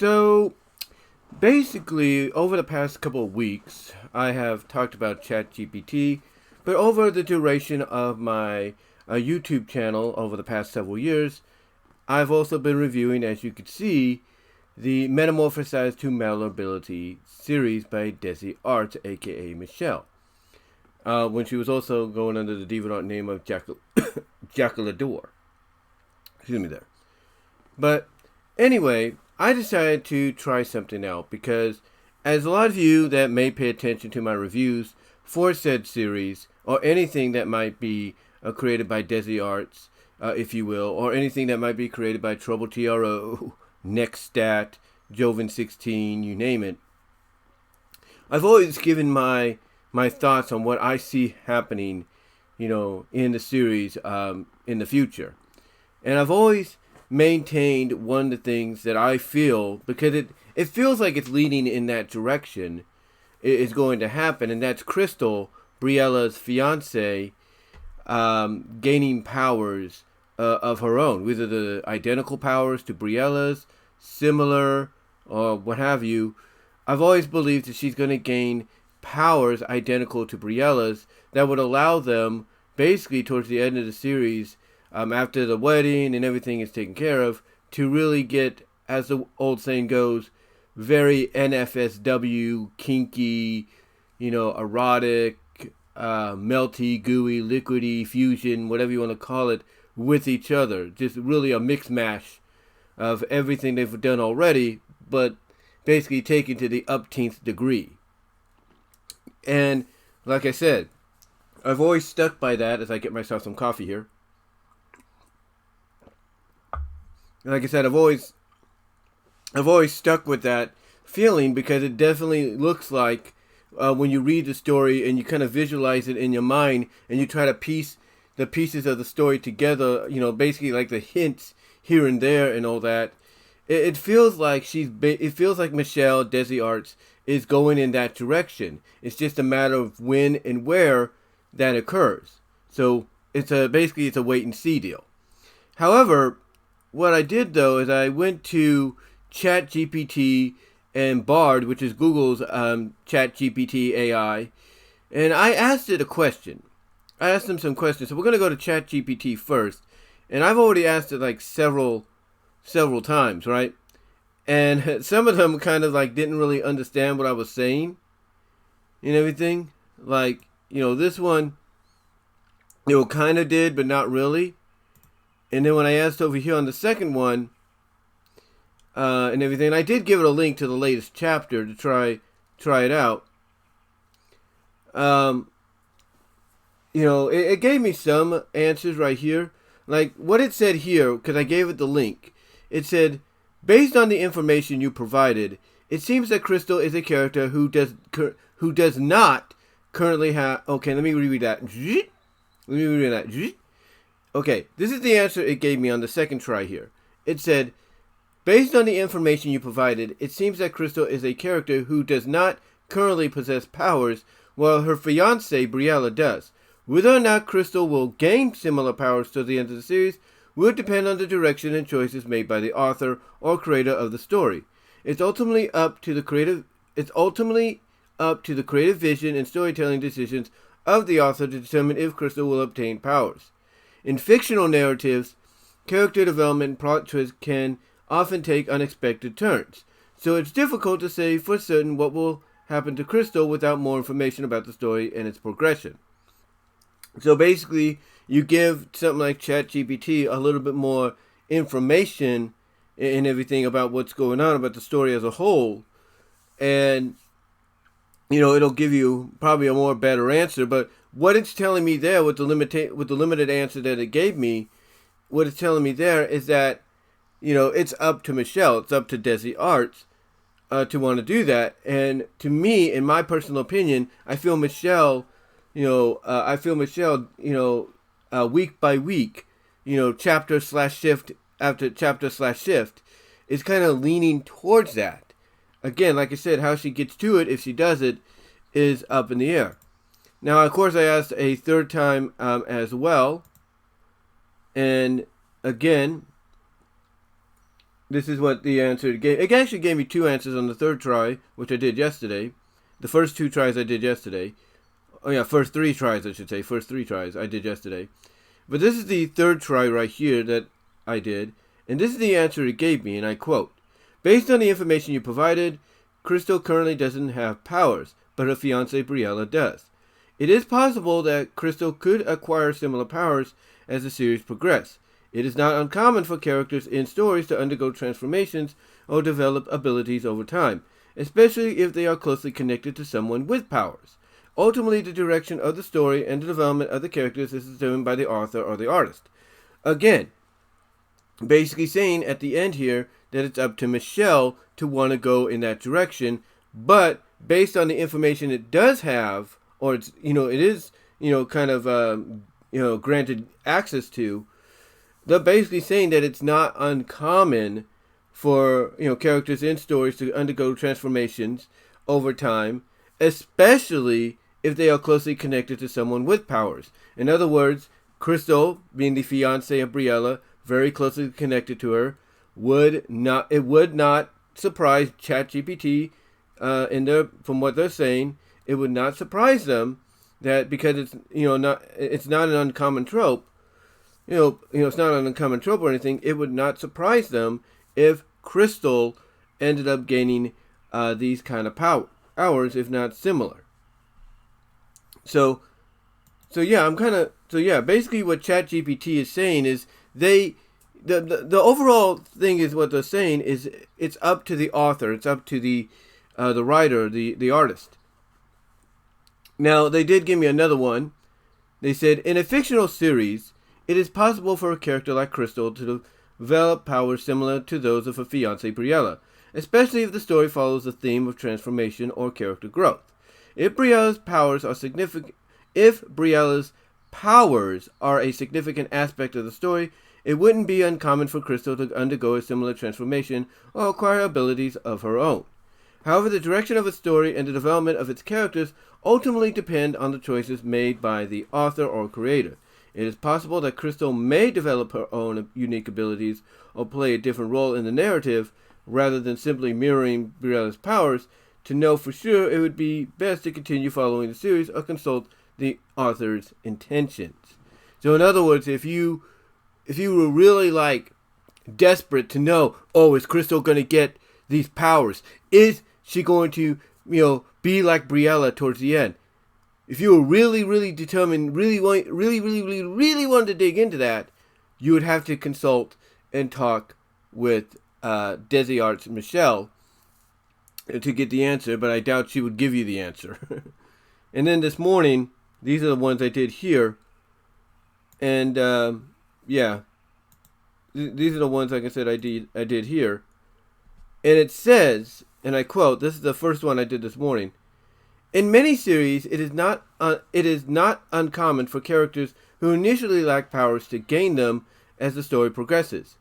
So basically, over the past couple of weeks, I have talked about ChatGPT, but over the duration of my YouTube channel over the past several years, I've also been reviewing, as you can see, the Metamorphosed to Malleability series by DezzieArts, aka Michelle. When she was also going under the DeviantArt name of Jackalador. Excuse me there. But anyway, I decided to try something out because, as a lot of you that may pay attention to my reviews for said series, or anything that might be created by DezzieArts, if you will, or anything that might be created by Trouble TRO, Nextstat, Joven16, you name it, I've always given my thoughts on what I see happening, in the series in the future. And I've always maintained one of the things that I feel, because it feels like it's leading in that direction, is going to happen, and that's Krystal, Brielle's fiance, gaining powers of her own, whether the identical powers to Brielle's, similar, or what have you. I've always believed that she's going to gain powers identical to Brielle's that would allow them, basically towards the end of the series, after the wedding and everything is taken care of, to really get, as the old saying goes, very NFSW, kinky, erotic, melty, gooey, liquidy, fusion, whatever you want to call it, with each other. Just really a mix mash of everything they've done already, but basically taken to the upteenth degree. And like I said, I've always stuck by that as I get myself some coffee here. Like I said, I've always stuck with that feeling, because it definitely looks like when you read the story and you kind of visualize it in your mind and you try to piece the pieces of the story together, basically like the hints here and there and all that. It feels like it feels like Michelle DezzieArts is going in that direction. It's just a matter of when and where that occurs. So basically it's a wait and see deal. However, what I did though is I went to ChatGPT and Bard, which is Google's ChatGPT AI, and I asked it a question. I asked them some questions. So we're going to go to ChatGPT first, and I've already asked it like several times, right? And some of them kind of like didn't really understand what I was saying and everything. Like, this one, kind of did, but not really. And then when I asked over here on the second one, and everything, I did give it a link to the latest chapter to try it out. It gave me some answers right here. Like what it said here, because I gave it the link. It said, based on the information you provided, it seems that Krystal is a character who does not currently have... Okay, let me reread that. Okay, this is the answer it gave me on the second try here. It said, based on the information you provided, it seems that Krystal is a character who does not currently possess powers, while her fiancée, Brielle, does. Whether or not Krystal will gain similar powers to the end of the series will depend on the direction and choices made by the author or creator of the story. It's ultimately up to the creative vision and storytelling decisions of the author to determine if Krystal will obtain powers. In fictional narratives, character development and plot twists can often take unexpected turns, so it's difficult to say for certain what will happen to Krystal without more information about the story and its progression. So basically, you give something like ChatGPT a little bit more information and everything about what's going on, about the story as a whole, and it'll give you probably a more better answer. But what it's telling me there, with the limited answer that it gave me, what it's telling me there is that it's up to Michelle, it's up to DezzieArts to want to do that. And to me, in my personal opinion, I feel Michelle, week by week, chapter/shift after chapter/shift, is kind of leaning towards that. Again, like I said, how she gets to it, if she does it, is up in the air. Now, of course, I asked a third time as well. And again, this is what the answer gave. It actually gave me 2 answers on the 3rd try, which I did yesterday. The first 2 tries I did yesterday. Oh yeah, first 3 tries I should say. First 3 tries I did yesterday. But this is the 3rd try right here that I did. And this is the answer it gave me, and I quote, "Based on the information you provided, Krystal currently doesn't have powers, but her fiancé Brielle does. It is possible that Krystal could acquire similar powers as the series progresses. It is not uncommon for characters in stories to undergo transformations or develop abilities over time, especially if they are closely connected to someone with powers. Ultimately, the direction of the story and the development of the characters is determined by the author or the artist." Again, basically saying at the end here that it's up to Michelle to want to go in that direction, but based on the information it does have, or it's, it is, kind of, granted access to, they're basically saying that it's not uncommon for, characters in stories to undergo transformations over time, especially if they are closely connected to someone with powers. In other words, Krystal, being the fiancée of Brielle, very closely connected to her, would not surprise ChatGPT, from what they're saying, it would not surprise them that, because it's not an uncommon trope, it's not an uncommon trope or anything, it would not surprise them if Krystal ended up gaining these kind of powers, if not similar. So basically what ChatGPT is saying is the overall thing is, what they're saying is, it's up to the author, it's up to the writer, the artist. Now, they did give me another one. They said, in a fictional series, it is possible for a character like Krystal to develop powers similar to those of her fiancée Brielle, especially if the story follows the theme of transformation or character growth. If Brielle's powers are a significant aspect of the story, it wouldn't be uncommon for Krystal to undergo a similar transformation or acquire abilities of her own. However, the direction of a story and the development of its characters ultimately depend on the choices made by the author or creator. It is possible that Krystal may develop her own unique abilities or play a different role in the narrative, rather than simply mirroring Brielle's powers. To know for sure, it would be best to continue following the series or consult the author's intentions. So in other words, if you were really desperate to know, is Krystal going to get these powers? Is she going to, be like Brielle towards the end? If you were really, really determined, really wanted to dig into that, you would have to consult and talk with DezzieArts Michelle to get the answer, but I doubt she would give you the answer. And then this morning, these are the ones I did here. And, these are the ones, like I said, I did here. And it says, and I quote, this is the first one I did this morning: "In many series, it is not uncommon for characters who initially lack powers to gain them as the story progresses.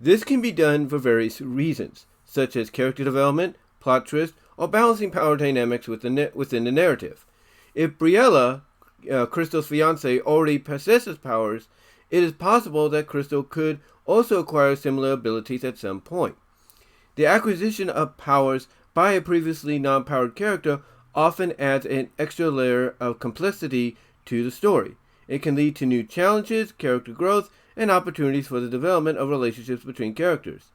This can be done for various reasons, such as character development, plot twist, or balancing power dynamics within the narrative. If Brielle, Krystal's fiancée, already possesses powers, it is possible that Krystal could also acquire similar abilities at some point. The acquisition of powers by a previously non-powered character often adds an extra layer of complexity to the story. It can lead to new challenges, character growth, and opportunities for the development of relationships between characters.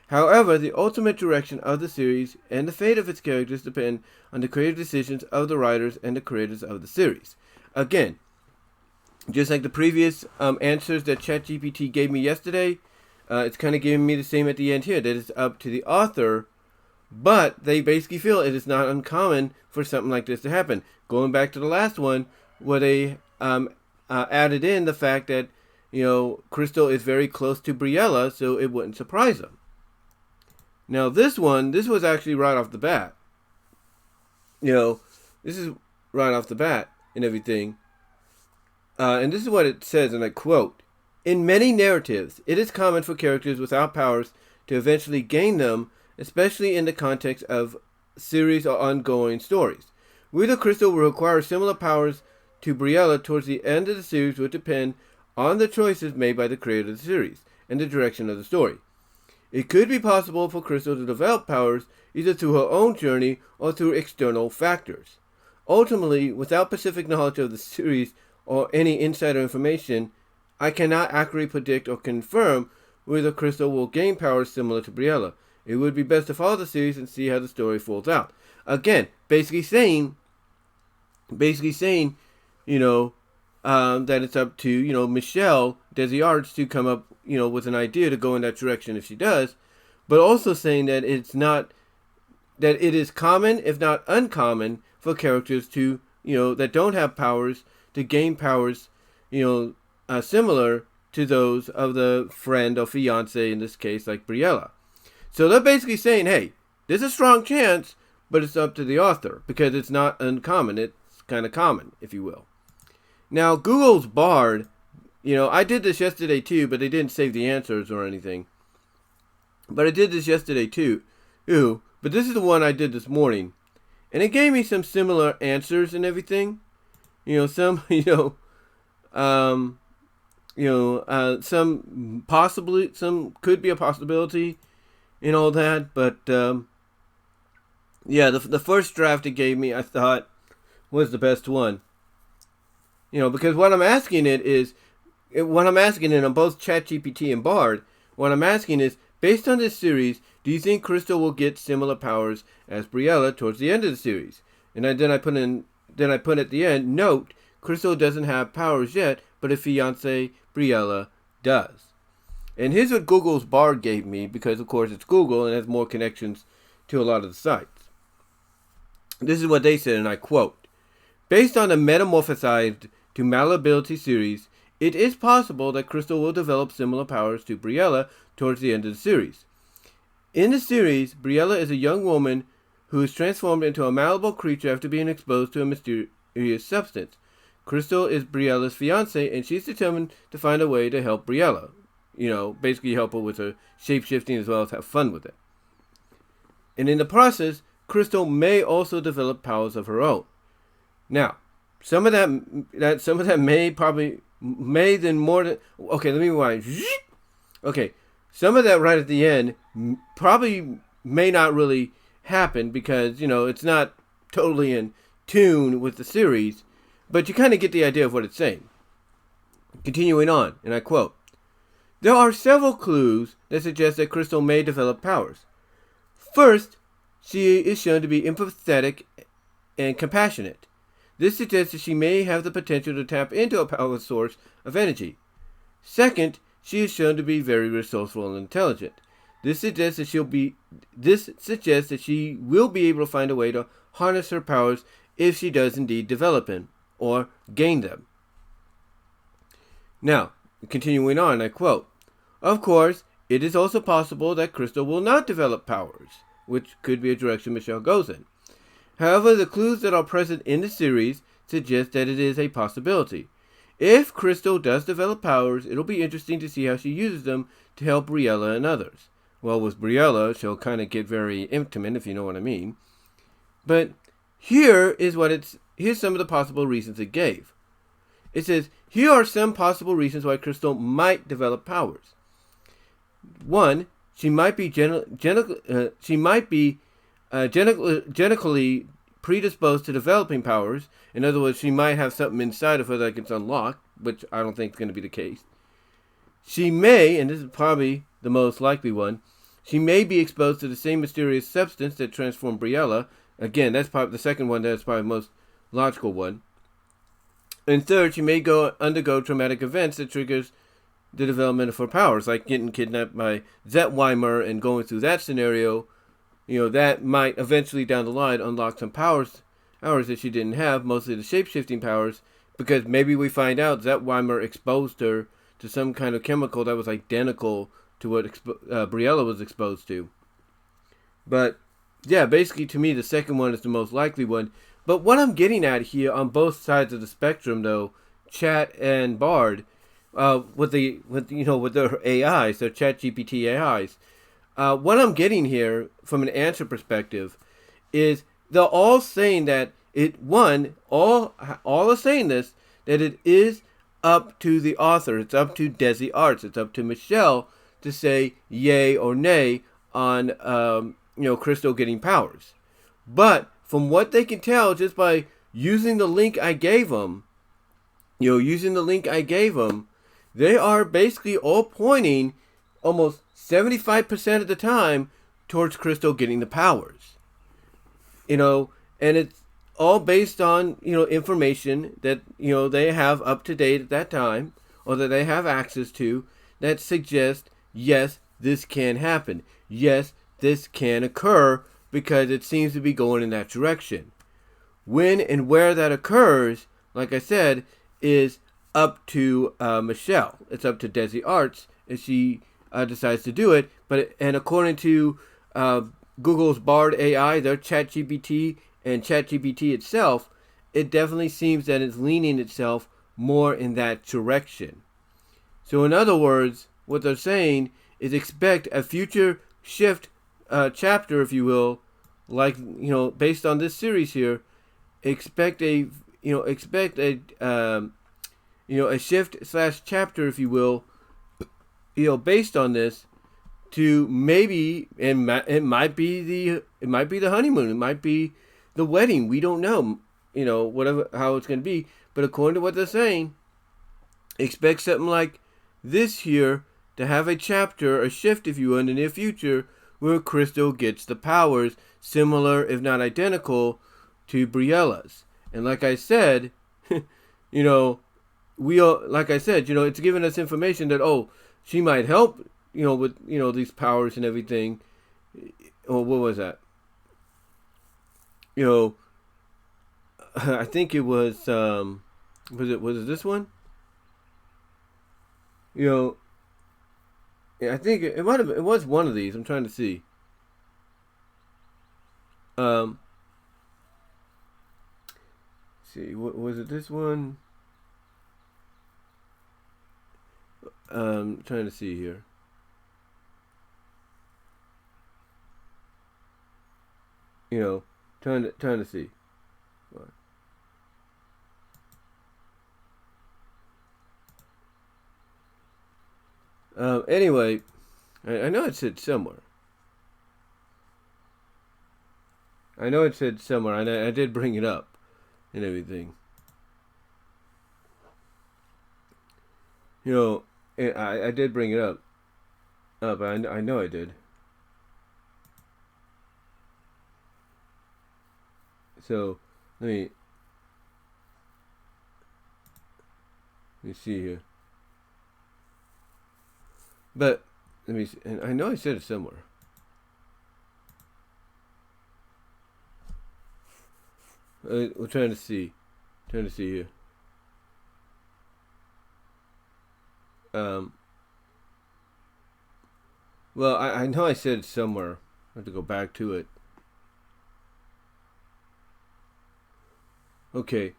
However, the ultimate direction of the series and the fate of its characters depend on the creative decisions of the writers and the creators of the series." Again, just like the previous answers that ChatGPT gave me yesterday, it's kind of giving me the same at the end here, that it's up to the author, but they basically feel it is not uncommon for something like this to happen. Going back to the last one, where they added in the fact that, Krystal is very close to Brielle, so it wouldn't surprise them. Now this was actually right off the bat. This is right off the bat and everything. And this is what it says, and I quote, "In many narratives, it is common for characters without powers to eventually gain them, especially in the context of series or ongoing stories. Whether Krystal will require similar powers to Brielle towards the end of the series would depend on the choices made by the creator of the series and the direction of the story. It could be possible for Krystal to develop powers either through her own journey or through external factors. Ultimately, without specific knowledge of the series or any insider information, I cannot accurately predict or confirm whether Krystal will gain powers similar to Brielle. It would be best to follow the series and see how the story folds out. Again, basically saying, that it's up to, Michelle, DezzieArts, to come up, with an idea to go in that direction if she does, but also saying that that it is common, if not uncommon, for characters to, that don't have powers, to gain powers, similar to those of the friend or fiance, in this case, like Brielle. So they're basically saying, hey, there's a strong chance, but it's up to the author, because it's not uncommon. It's kind of common, if you will. Now, Google's Bard, I did this yesterday too, but they didn't save the answers or anything. But I did this yesterday too. But this is the one I did this morning. And it gave me some similar answers and everything. Some some could be a possibility and all that. But, the first draft it gave me, I thought, was the best one. Because what I'm asking on both ChatGPT and Bard, what I'm asking is, based on this series, do you think Krystal will get similar powers as Brielle towards the end of the series? And then I put at the end, note, Krystal doesn't have powers yet, but her fiance Brielle does. And here's what Google's Bard gave me, because of course it's Google and has more connections to a lot of the sites. This is what they said, and I quote, based on the Metamorphosed to Malleability series, it is possible that Krystal will develop similar powers to Brielle towards the end of the series. In the series, Brielle is a young woman who is transformed into a malleable creature after being exposed to a mysterious substance. Krystal is Brielle's fiance, and she's determined to find a way to help Brielle. Basically help her with her shape-shifting as well as have fun with it. And in the process, Krystal may also develop powers of her own. Now, some of that may then more than... Okay, let me rewind. Okay, some of that right at the end probably may not really happen because, it's not totally in tune with the series, but you kind of get the idea of what it's saying. Continuing on, and I quote, there are several clues that suggest that Krystal may develop powers. First, she is shown to be empathetic and compassionate. This suggests that she may have the potential to tap into a powerful source of energy. Second, she is shown to be very resourceful and intelligent. This suggests that she will be able to find a way to harness her powers if she does indeed develop them or gain them. Now, continuing on, I quote, of course, it is also possible that Krystal will not develop powers, which could be a direction Michelle goes in. However, the clues that are present in the series suggest that it is a possibility. If Krystal does develop powers, it'll be interesting to see how she uses them to help Brielle and others. Well, with Brielle, she'll kind of get very intimate, if you know what I mean. But here's some of the possible reasons it gave. It says, here are some possible reasons why Krystal might develop powers. 1, she might be genetically predisposed to developing powers. In other words, she might have something inside of her that gets unlocked, which I don't think is going to be the case. She may, and this is probably the most likely one, she may be exposed to the same mysterious substance that transformed Brielle. Again, that's probably the second one. That's probably the most logical one. And third, she may undergo traumatic events that triggers the development of her powers, like getting kidnapped by Zetweimer and going through that scenario. That might eventually down the line unlock some powers that she didn't have, mostly the shape-shifting powers, because maybe we find out Zetweimer exposed her to some kind of chemical that was identical to what Brielle was exposed to. But, yeah, basically to me the second one is the most likely one. But what I'm getting at here on both sides of the spectrum, though, Chat and Bard, with their AIs, their ChatGPT AIs, what I'm getting here from an answer perspective is they're all saying that all are saying this, that it is up to the author. It's up to DezzieArts. It's up to Michelle to say yay or nay on Krystal getting powers. But from what they can tell, just by using the link I gave them, they are basically all pointing almost 75% of the time towards Krystal getting the powers. And it's all based on, information that, they have up to date at that time, or that they have access to, that suggests, yes, this can happen. Yes, this can occur, because it seems to be going in that direction. When and where that occurs, like I said, is up to Michelle. It's up to DezzieArts if she decides to do it. And according to Google's Bard AI, their ChatGPT, and ChatGPT itself, it definitely seems that it's leaning itself more in that direction. So in other words, what they're saying is expect a future shift chapter, if you will, like, based on this series here, expect a shift / chapter, if you will, based on this, to maybe, it might be the honeymoon, it might be the wedding, we don't know, whatever, how it's going to be, but according to what they're saying, expect something like this here to have a chapter, a shift, if you will, in the near future, where Krystal gets the powers, similar, if not identical, to Brielle's. And like I said, it's giving us information that, she might help, with, these powers and everything. Or what was that? I think it was, was it this one? I think it was one of these. I'm trying to see. See, was it this one? Trying to see here. Trying to see. Anyway, I know it said somewhere. And I did bring it up and everything. I did bring it up. But I know I did. So, let me see here. But let me see. And I know I said it somewhere. We're trying to see here. Well, I know I said it somewhere. I have to go back to it. Okay.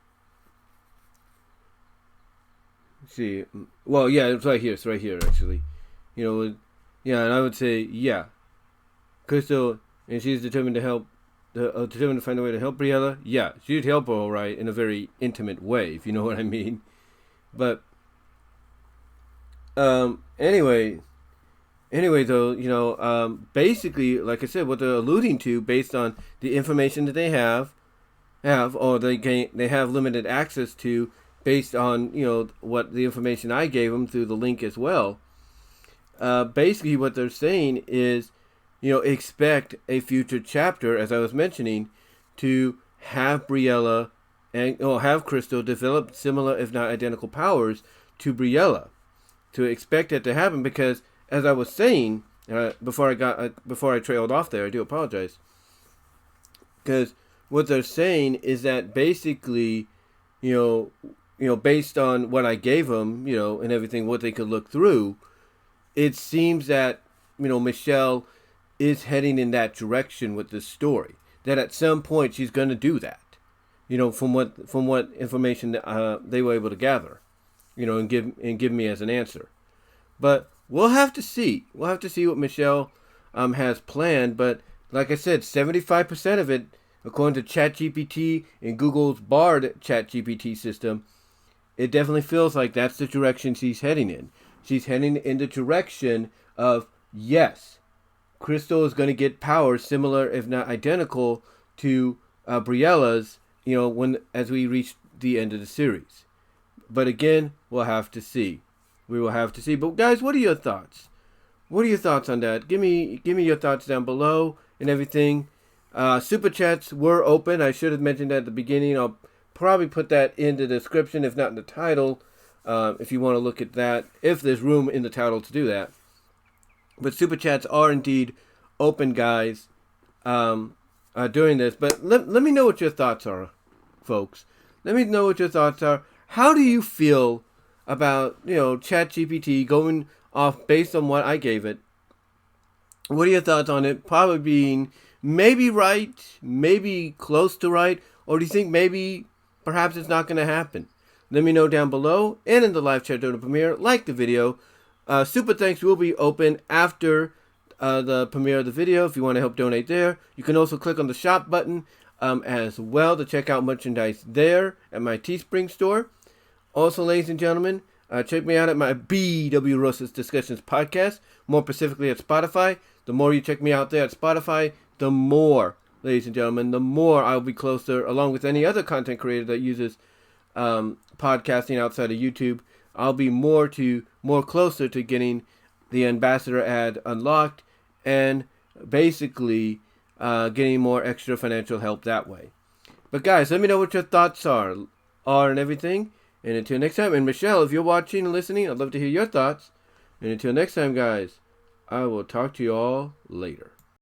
Let's see. Well, yeah, it's right here. It's right here, actually. And I would say, yeah. Krystal, and she's determined to find a way to help Brielle. Yeah, she'd help her, all right, in a very intimate way, if you know what I mean. But, anyway, though, basically, like I said, what they're alluding to, based on the information that they have, or they have limited access to, based on, what the information I gave them through the link as well. Basically what they're saying is, expect a future chapter, as I was mentioning, to have Brielle and have Krystal develop similar, if not identical, powers to Brielle. To expect it to happen, because as I was saying before I trailed off there, I do apologize. Because what they're saying is that basically, based on what I gave them, and everything, what they could look through, it seems that, Michelle is heading in that direction with this story. That at some point she's going to do that. From what information they were able to gather, and give me as an answer. But we'll have to see. We'll have to see what Michelle has planned. But like I said, 75% of it, according to ChatGPT and Google's Bard ChatGPT system, it definitely feels like that's the direction she's heading in. She's heading in the direction of, yes, Krystal is going to get powers similar, if not identical, to Brielle's, as we reach the end of the series. But again, we'll have to see. We will have to see. But guys, what are your thoughts? What are your thoughts on that? Give me your thoughts down below and everything. Super chats were open. I should have mentioned that at the beginning. I'll probably put that in the description, if not in the title, if you want to look at that, if there's room in the title to do that. But super chats are indeed open, guys, during this. But let me know what your thoughts are, folks. Let me know what your thoughts are. How do you feel about, ChatGPT going off based on what I gave it? What are your thoughts on it? Probably being maybe right, maybe close to right, or do you think maybe perhaps it's not going to happen? Let me know down below and in the live chat during the premiere. Like the video. Super thanks will be open after the premiere of the video if you want to help donate there. You can also click on the shop button as well to check out merchandise there at my Teespring store. Also, ladies and gentlemen, check me out at my BW Rosas Discussions podcast, more specifically at Spotify. The more you check me out there at Spotify, the more, ladies and gentlemen, the more I'll be closer, along with any other content creator that uses podcasting outside of YouTube. I'll be more closer to getting the ambassador ad unlocked and basically getting more extra financial help that way. But guys, let me know what your thoughts are and everything. And until next time, and Michelle, if you're watching and listening, I'd love to hear your thoughts. And until next time, guys, I will talk to you all later.